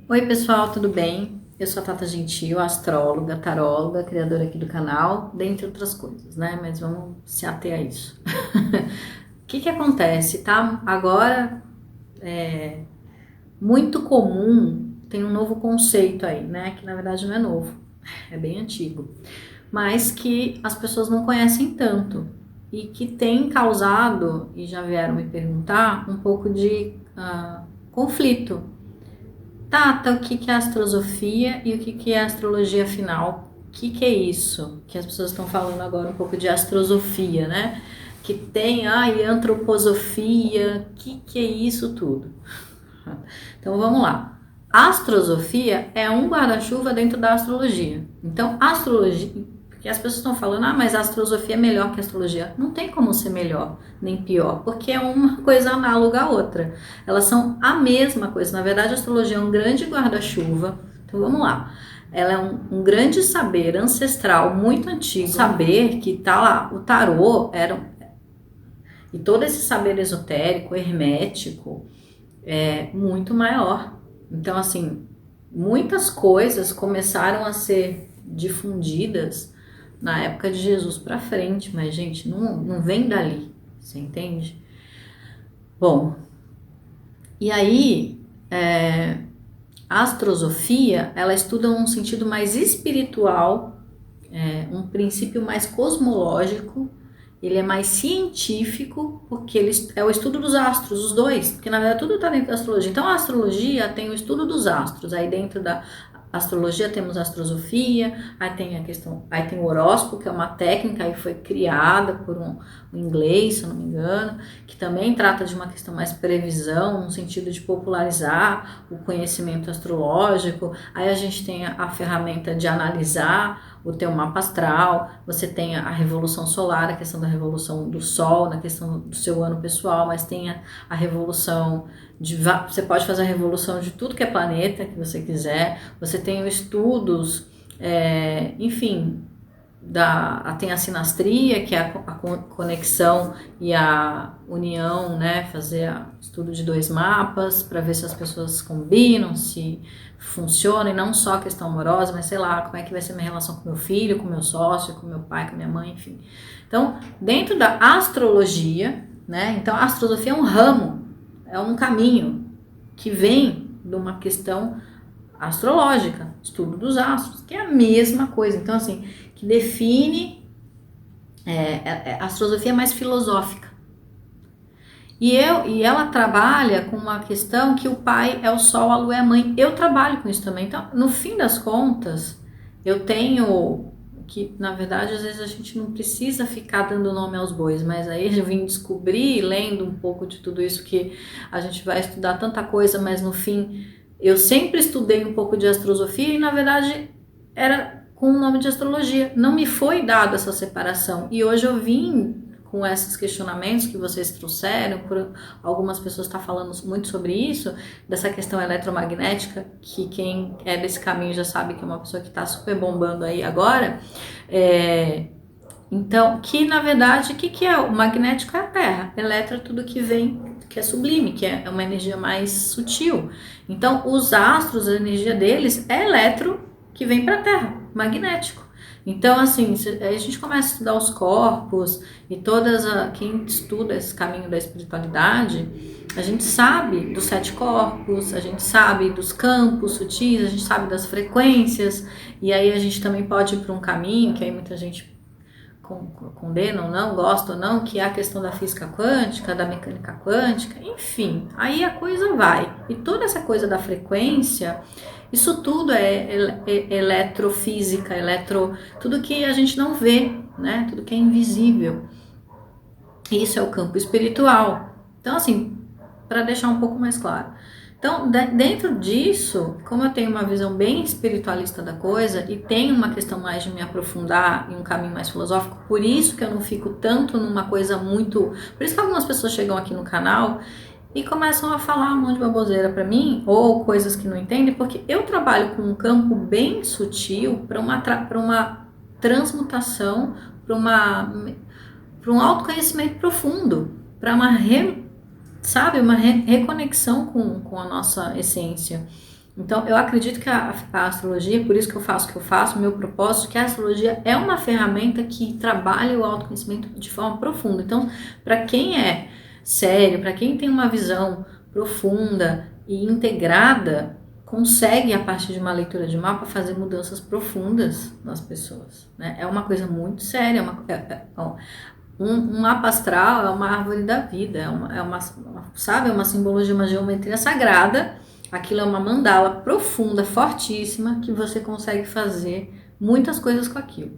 Oi pessoal, tudo bem? Eu sou a Tata Gentil, astróloga, taróloga, criadora aqui do canal, dentre outras coisas, né? Mas vamos se ater a isso. O que acontece? Tá agora muito comum, tem um novo conceito aí, né? Que na verdade não é novo, é bem antigo, mas que as pessoas não conhecem tanto e que tem causado, e já vieram me perguntar, um pouco de conflito. Tata, o que é astrosofia e o que é astrologia final? O que é isso? Que as pessoas estão falando agora um pouco de astrosofia, né? Que tem, e antroposofia, o que é isso tudo? Então vamos lá. A astrosofia é um guarda-chuva dentro da astrologia. Então, astrologia, porque as pessoas estão falando, mas a astrosofia é melhor que a astrologia. Não tem como ser melhor nem pior, porque é uma coisa análoga à outra. Elas são a mesma coisa. Na verdade, a astrologia é um grande guarda-chuva. Então vamos lá. Ela é um grande saber ancestral, muito antigo. Saber que tá lá, o tarô e todo esse saber esotérico, hermético, é muito maior. Então, assim, muitas coisas começaram a ser difundidas na época de Jesus para frente, mas, gente, não vem dali, você entende? Bom, e aí, a astrosofia, ela estuda um sentido mais espiritual, um princípio mais cosmológico. Ele é mais científico, porque ele é o estudo dos astros, os dois, porque na verdade tudo está dentro da astrologia. Então a astrologia tem o estudo dos astros, aí dentro da astrologia temos a astrosofia, aí tem o horóscopo, que é uma técnica que foi criada por um inglês, se eu não me engano, que também trata de uma questão mais previsão, no sentido de popularizar o conhecimento astrológico. Aí a gente tem a ferramenta de analisar o teu mapa astral, você tem a revolução solar, a questão da revolução do sol, na questão do seu ano pessoal, mas tem a revolução você pode fazer a revolução de tudo que é planeta que você quiser. Você tem estudos, enfim, tem a sinastria, que é a conexão e a união, né? Fazer estudo de 2 mapas para ver se as pessoas combinam, se funciona, e não só a questão amorosa, mas sei lá, como é que vai ser minha relação com meu filho, com meu sócio, com meu pai, com minha mãe, enfim. Então, dentro da astrologia, né? Então a astrosofia é um ramo, é um caminho que vem de uma questão astrológica, estudo dos astros, que é a mesma coisa. Então, assim, que define a astrosofia mais filosófica. E ela trabalha com uma questão que o pai é o sol, a lua é a mãe. Eu trabalho com isso também. Então, no fim das contas, eu tenho que, na verdade, às vezes a gente não precisa ficar dando nome aos bois, mas aí eu vim descobrir, lendo um pouco de tudo isso, que a gente vai estudar tanta coisa, mas no fim eu sempre estudei um pouco de astrosofia e, na verdade, era com o nome de astrologia. Não me foi dada essa separação. E hoje eu vim com esses questionamentos que vocês trouxeram, por algumas pessoas estão falando muito sobre isso, dessa questão eletromagnética, que quem é desse caminho já sabe que é uma pessoa que está super bombando aí agora. Então, que na verdade, o que é? O magnético é a Terra, eletro é tudo que vem, que é sublime, que é uma energia mais sutil. Então, os astros, a energia deles é eletro que vem para a Terra, magnético. Então, assim, a gente começa a estudar os corpos e quem estuda esse caminho da espiritualidade, a gente sabe dos 7 corpos, a gente sabe dos campos sutis, a gente sabe das frequências, e aí a gente também pode ir para um caminho que aí muita gente condena ou não, gosta ou não, que é a questão da física quântica, da mecânica quântica, enfim, aí a coisa vai. E toda essa coisa da frequência, isso tudo é eletrofísica, tudo que a gente não vê, né? Tudo que é invisível. Isso é o campo espiritual. Então, assim, para deixar um pouco mais claro. Então, dentro disso, como eu tenho uma visão bem espiritualista da coisa e tenho uma questão mais de me aprofundar em um caminho mais filosófico, por isso que eu não fico tanto numa coisa muito... Por isso que algumas pessoas chegam aqui no canal e começam a falar um monte de baboseira para mim, ou coisas que não entendem, porque eu trabalho com um campo bem sutil para uma transmutação, para um autoconhecimento profundo, para uma reconexão com a nossa essência. Então, eu acredito que a astrologia, por isso que eu faço o que eu faço, o meu propósito, que a astrologia é uma ferramenta que trabalha o autoconhecimento de forma profunda. Então, para quem é sério, para quem tem uma visão profunda e integrada, consegue, a partir de uma leitura de mapa, fazer mudanças profundas nas pessoas, né? É uma coisa muito séria, um mapa astral é uma árvore da vida, sabe, é uma simbologia, uma geometria sagrada. Aquilo é uma mandala profunda, fortíssima, que você consegue fazer muitas coisas com aquilo.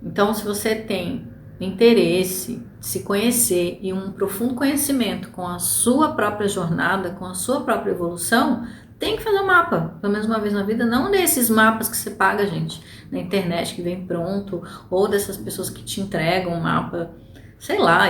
Então, se você tem interesse de se conhecer e um profundo conhecimento com a sua própria jornada, com a sua própria evolução, tem que fazer um mapa, pelo menos uma vez na vida, não desses mapas que você paga, gente, na internet, que vem pronto, ou dessas pessoas que te entregam um mapa, sei lá,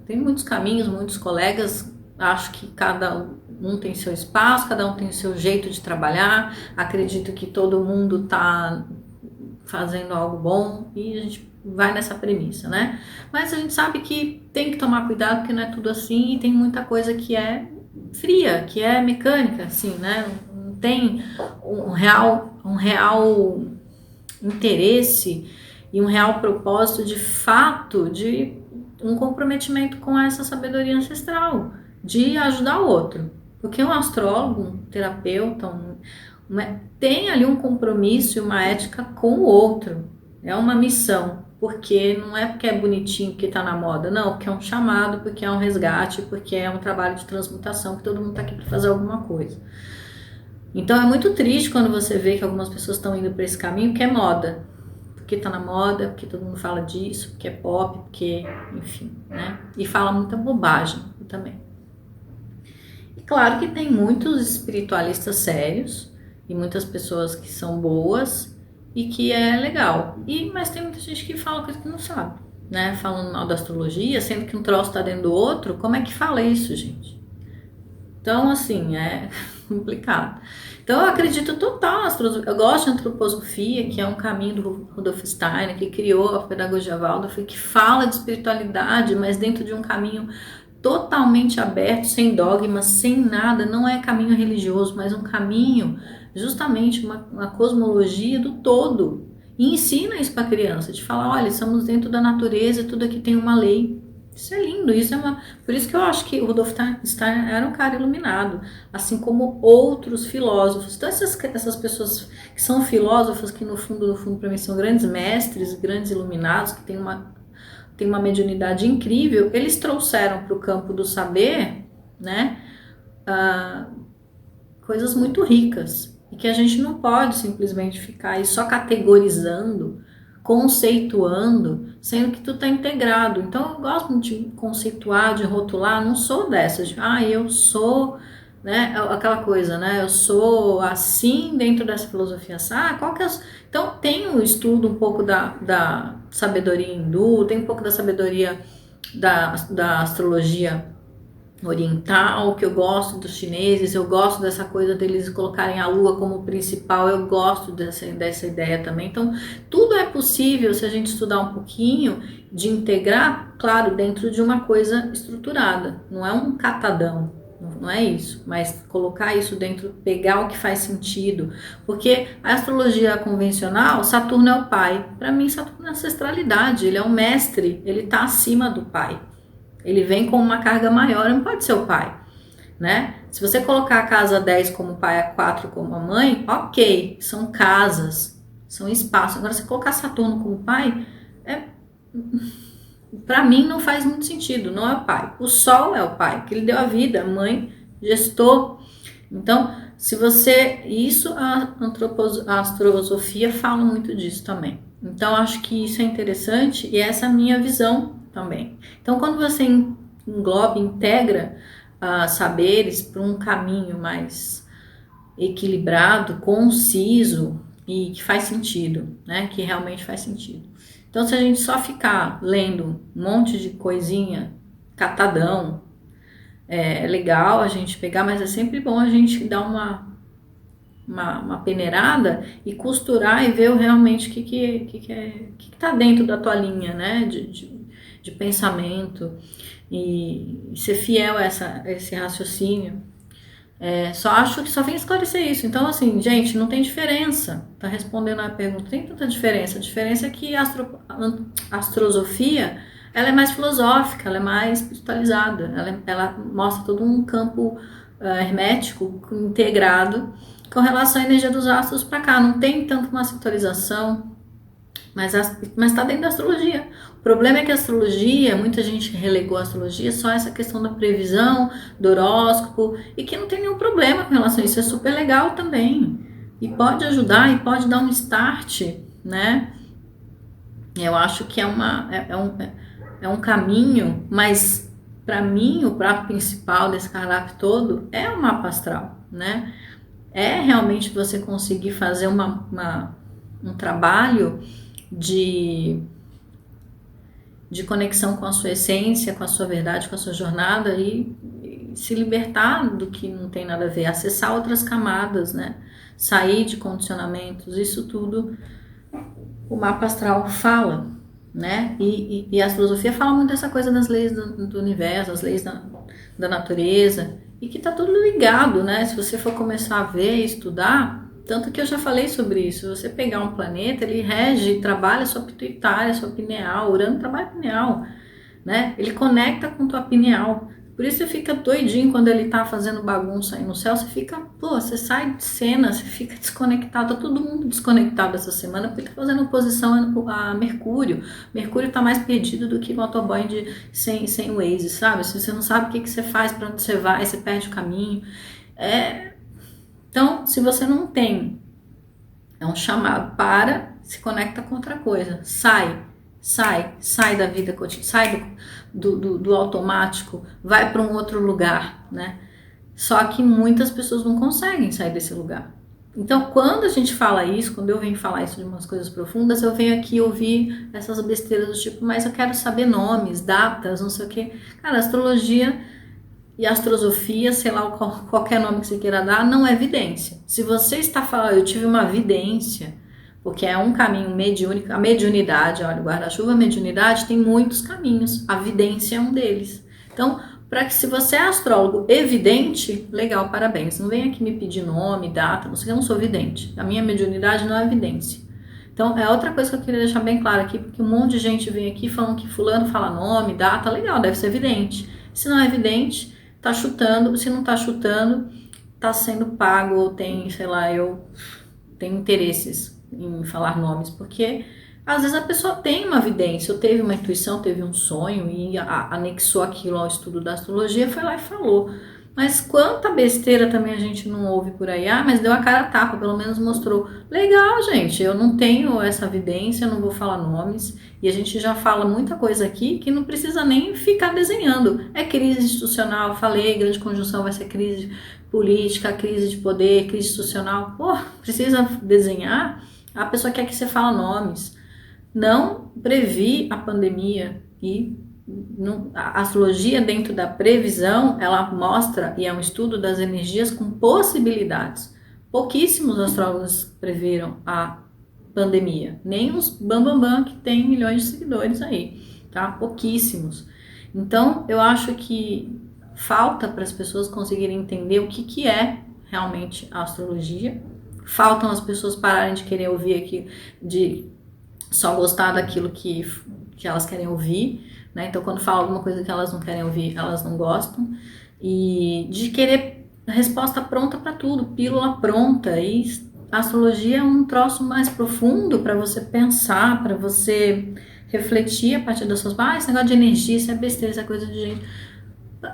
tem muitos caminhos, muitos colegas, acho que cada um tem seu espaço, cada um tem o seu jeito de trabalhar, acredito que todo mundo tá fazendo algo bom e a gente vai nessa premissa, né? Mas a gente sabe que tem que tomar cuidado porque não é tudo assim e tem muita coisa que é fria, que é mecânica, assim, né? Não tem um real interesse e um real propósito de fato de um comprometimento com essa sabedoria ancestral, de ajudar o outro. Porque um astrólogo, um terapeuta, tem ali um compromisso e uma ética com o outro. É uma missão, porque não é porque é bonitinho, porque tá na moda, não, porque é um chamado, porque é um resgate, porque é um trabalho de transmutação, que todo mundo tá aqui para fazer alguma coisa. Então é muito triste quando você vê que algumas pessoas estão indo para esse caminho, que é moda. Porque tá na moda, porque todo mundo fala disso, porque é pop, porque, enfim, né? E fala muita bobagem também. E claro que tem muitos espiritualistas sérios e muitas pessoas que são boas e que é legal. Mas tem muita gente que fala coisa que não sabe, né? Falando mal da astrologia, sendo que um troço tá dentro do outro, como é que fala isso, gente? Então, assim, é complicado. Então, eu acredito total na astrologia. Eu gosto de antroposofia, que é um caminho do Rudolf Steiner, que criou a pedagogia Waldorf, que fala de espiritualidade, mas dentro de um caminho totalmente aberto, sem dogmas, sem nada. Não é caminho religioso, mas um caminho, justamente uma cosmologia do todo. E ensina isso para a criança, de falar, olha, estamos dentro da natureza, tudo aqui tem uma lei. Isso é lindo, por isso que eu acho que o Rudolf Steiner era um cara iluminado, assim como outros filósofos. Então essas pessoas que são filósofos, que no fundo para mim são grandes mestres, grandes iluminados, que têm uma mediunidade incrível, eles trouxeram para o campo do saber, né, coisas muito ricas, e que a gente não pode simplesmente ficar aí só categorizando, conceituando, sendo que tu tá integrado. Então eu gosto de conceituar, de rotular, não sou dessas, eu sou, né, aquela coisa, né, eu sou assim dentro dessa filosofia, qual que é Então tem um estudo um pouco da sabedoria hindu, tem um pouco da sabedoria da astrologia oriental, que eu gosto dos chineses, eu gosto dessa coisa deles colocarem a lua como principal, eu gosto dessa ideia também. Então, tudo é possível se a gente estudar um pouquinho, de integrar, claro, dentro de uma coisa estruturada, não é um catadão, não é isso, mas colocar isso dentro, pegar o que faz sentido, porque a astrologia convencional, Saturno é o pai, para mim Saturno é ancestralidade, ele é um mestre, ele está acima do pai. Ele vem com uma carga maior, não pode ser o pai, né? Se você colocar a casa 10 como pai, a 4 como a mãe, ok, são casas, são espaços. Agora, se colocar Saturno como pai, para mim não faz muito sentido, não é o pai. O Sol é o pai, que ele deu a vida, a mãe gestou. Então, a astrosofia fala muito disso também. Então, acho que isso é interessante e essa é a minha visão também. Então, quando você engloba, integra saberes para um caminho mais equilibrado, conciso e que faz sentido, né? Que realmente faz sentido. Então, se a gente só ficar lendo um monte de coisinha, catadão, é legal a gente pegar, mas é sempre bom a gente dar uma peneirada e costurar e ver realmente o que tá dentro da tua linha, né? De pensamento e ser fiel a esse raciocínio. Só acho que só vem esclarecer isso. Então, assim, gente, não tem diferença. Tá respondendo a pergunta, tem tanta diferença. A diferença é que a astrosofia, ela é mais filosófica, ela é mais espiritualizada. Ela mostra todo um campo hermético integrado com relação à energia dos astros para cá. Não tem tanto uma sintonização, mas está dentro da astrologia. O problema é que a astrologia, muita gente relegou a astrologia só essa questão da previsão, do horóscopo, e que não tem nenhum problema com relação a isso, é super legal também. E pode ajudar, e pode dar um start, né? Eu acho que é um caminho, mas para mim o prato principal desse cardápio todo é o mapa astral, né? É realmente você conseguir fazer um trabalho de conexão com a sua essência, com a sua verdade, com a sua jornada e se libertar do que não tem nada a ver, acessar outras camadas, né? Sair de condicionamentos, isso tudo o mapa astral fala, né? E a filosofia fala muito dessa coisa das leis do universo, as leis da natureza, e que tá tudo ligado, né? Se você for começar a ver e estudar, tanto que eu já falei sobre isso, você pegar um planeta, ele rege, trabalha sua pituitária, sua pineal, Urano trabalha pineal, né? Ele conecta com tua pineal. Por isso você fica doidinho quando ele tá fazendo bagunça aí no céu, você fica, você sai de cena, você fica desconectado, tá todo mundo desconectado essa semana, porque tá fazendo oposição a Mercúrio. Mercúrio tá mais perdido do que motoboy sem Waze, sabe? Se você não sabe o que você faz, pra onde você vai, você perde o caminho. Então, se você não tem, é um chamado, se conecta com outra coisa, sai da vida cotidiana, sai do automático, vai para um outro lugar, né? Só que muitas pessoas não conseguem sair desse lugar. Então, quando a gente fala isso, quando eu venho falar isso de umas coisas profundas, eu venho aqui ouvir essas besteiras do tipo, mas eu quero saber nomes, datas, não sei o quê. Cara, astrologia e astrosofia, sei lá, qualquer nome que você queira dar, não é vidência. Se você está falando, eu tive uma vidência, porque é um caminho mediúnico, a mediunidade, olha, o guarda-chuva, a mediunidade tem muitos caminhos, a vidência é um deles. Então, para que se você é astrólogo evidente, legal, parabéns. Não venha aqui me pedir nome, data, não sei, eu não sou vidente. A minha mediunidade não é evidência. Então, é outra coisa que eu queria deixar bem claro aqui, porque um monte de gente vem aqui falando que fulano fala nome, data, legal, deve ser evidente. Se não é evidente, tá chutando, se não tá chutando, tá sendo pago, ou tem, sei lá, eu tenho interesses em falar nomes, porque às vezes a pessoa tem uma vidência, ou teve uma intuição, teve um sonho e anexou aquilo ao estudo da astrologia, foi lá e falou. Mas quanta besteira também a gente não ouve por aí. Mas deu a cara a tapa, pelo menos mostrou. Legal, gente, eu não tenho essa evidência, não vou falar nomes. E a gente já fala muita coisa aqui que não precisa nem ficar desenhando. É crise institucional, falei, grande conjunção vai ser crise política, crise de poder, crise institucional. Precisa desenhar? A pessoa quer que você fale nomes. Não previ a pandemia e a astrologia dentro da previsão, ela mostra, e é um estudo das energias com possibilidades. Pouquíssimos astrólogos previram a pandemia, nem os bambambam que tem milhões de seguidores aí, tá? Pouquíssimos. Então, eu acho que falta para as pessoas conseguirem entender o que é realmente a astrologia. Faltam as pessoas pararem de querer ouvir aqui, de só gostar daquilo que elas querem ouvir, né? Então, quando fala alguma coisa que elas não querem ouvir, elas não gostam. E de querer resposta pronta para tudo, pílula pronta. E a astrologia é um troço mais profundo para você pensar, para você refletir a partir das suas... esse negócio de energia, isso é besteira, isso é coisa de gente...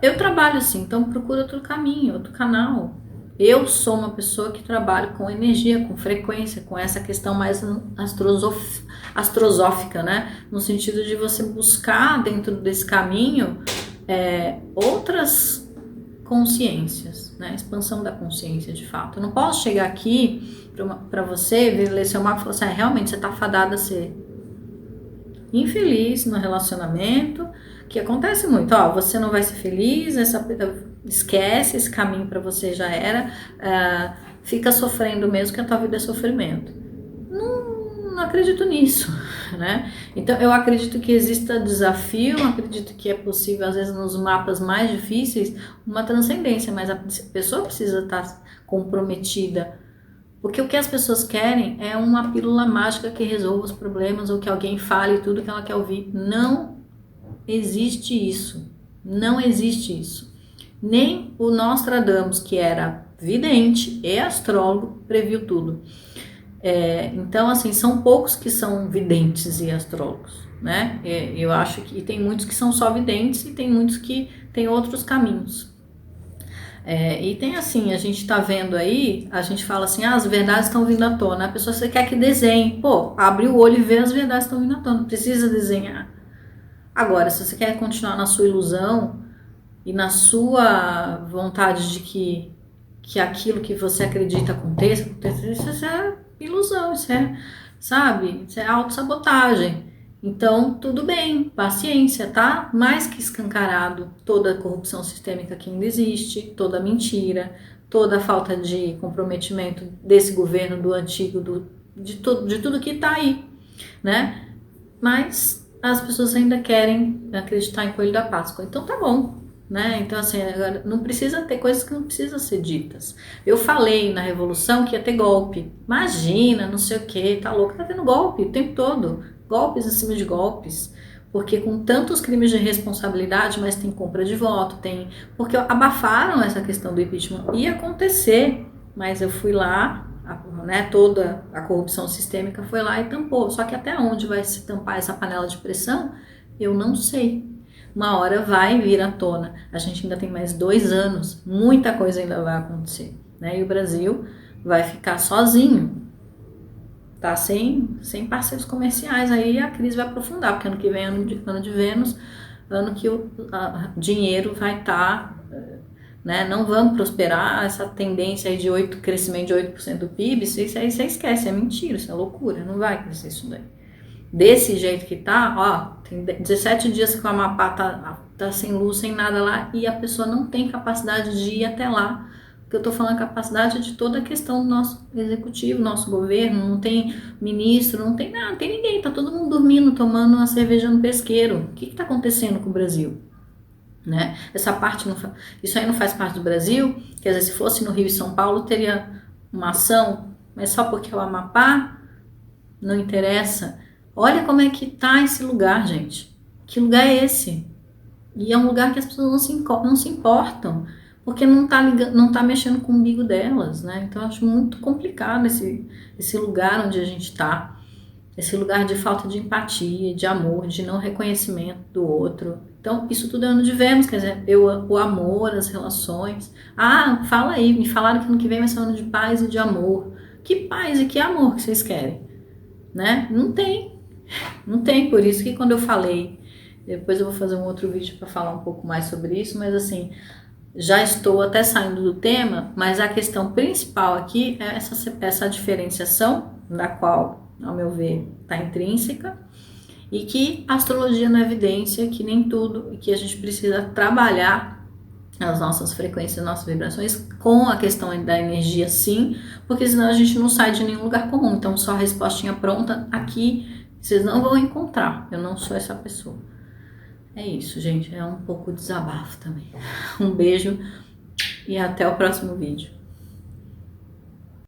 Eu trabalho assim, então procura outro caminho, outro canal. Eu sou uma pessoa que trabalha com energia, com frequência, com essa questão mais astrosófica, né? No sentido de você buscar dentro desse caminho outras consciências, né? Expansão da consciência, de fato. Eu não posso chegar aqui para você, ler seu mapa e falar assim, realmente você tá fadada a ser infeliz no relacionamento, que acontece muito, você não vai ser feliz, esquece, esse caminho para você já era, fica sofrendo mesmo, que a tua vida é sofrimento. não acredito nisso, né? Então eu acredito que exista desafio, acredito que é possível, às vezes nos mapas mais difíceis, uma transcendência, mas a pessoa precisa estar comprometida, porque o que as pessoas querem é uma pílula mágica que resolva os problemas ou que alguém fale tudo que ela quer ouvir. Não existe isso, não existe isso. Nem o Nostradamus, que era vidente e astrólogo, previu tudo. Então, assim, são poucos que são videntes e astrólogos, né? Eu acho que tem muitos que são só videntes e tem muitos que têm outros caminhos. E tem assim, a gente tá vendo aí, a gente fala assim, as verdades estão vindo à tona. A pessoa, você quer que desenhe, pô, abre o olho e vê as verdades estão vindo à tona, não precisa desenhar. Agora, se você quer continuar na sua ilusão e na sua vontade de que aquilo que você acredita aconteça, isso é ilusão, isso é, sabe, isso é autossabotagem. Então, tudo bem, paciência, tá? Mais que escancarado toda a corrupção sistêmica que ainda existe, toda a mentira, toda a falta de comprometimento desse governo, do antigo, de tudo que tá aí, né? Mas as pessoas ainda querem acreditar em Coelho da Páscoa. Então tá bom, né? Então assim, agora não precisa ter coisas que não precisam ser ditas. Eu falei na Revolução que ia ter golpe. Imagina, não sei o que, tá louco, tá tendo golpe o tempo todo. Golpes em cima de golpes. Porque com tantos crimes de responsabilidade, mas tem compra de voto, tem... Porque abafaram essa questão do impeachment. Ia acontecer, mas eu fui lá, né, toda a corrupção sistêmica foi lá e tampou. Só que até onde vai se tampar essa panela de pressão, eu não sei. Uma hora vai vir à tona. A gente ainda tem mais 2 anos, muita coisa ainda vai acontecer, né? E o Brasil vai ficar sozinho, tá? Sem parceiros comerciais. Aí a crise vai aprofundar, porque ano que vem é ano de Vênus, ano que o dinheiro vai estar... Né? Não vamos prosperar, essa tendência aí de crescimento de 8% do PIB, isso aí você esquece, é mentira, isso é loucura, não vai crescer isso daí. Desse jeito que tá, ó, tem 17 dias que o Amapá tá sem luz, sem nada lá, e a pessoa não tem capacidade de ir até lá, porque eu tô falando capacidade de toda a questão do nosso executivo, nosso governo, não tem ministro, não tem nada, não tem ninguém, tá todo mundo dormindo, tomando uma cerveja no pesqueiro. O que tá acontecendo com o Brasil? Né? Essa parte isso aí não faz parte do Brasil, quer dizer, se fosse no Rio e São Paulo teria uma ação, mas só porque é o Amapá não interessa. Olha como é que tá esse lugar, gente. Que lugar é esse? E é um lugar que as pessoas não se importam, porque não tá mexendo com o umbigo delas, né? Então eu acho muito complicado esse lugar onde a gente tá. Esse lugar de falta de empatia, de amor, de não reconhecimento do outro. Então, isso tudo é ano de Vênus, quer dizer, o amor, as relações. Ah, fala aí, me falaram que ano que vem vai ser um ano de paz e de amor. Que paz e que amor que vocês querem? Né? Não tem. Não tem, por isso que quando eu falei, depois eu vou fazer um outro vídeo para falar um pouco mais sobre isso, mas assim, já estou até saindo do tema, mas a questão principal aqui é essa diferenciação, da qual, ao meu ver, está intrínseca, e que a astrologia não é evidência, que nem tudo, e que a gente precisa trabalhar as nossas frequências, as nossas vibrações com a questão da energia, sim, porque senão a gente não sai de nenhum lugar comum. Então, só a respostinha pronta aqui, vocês não vão encontrar. Eu não sou essa pessoa. É isso, gente. É um pouco desabafo também. Um beijo e até o próximo vídeo.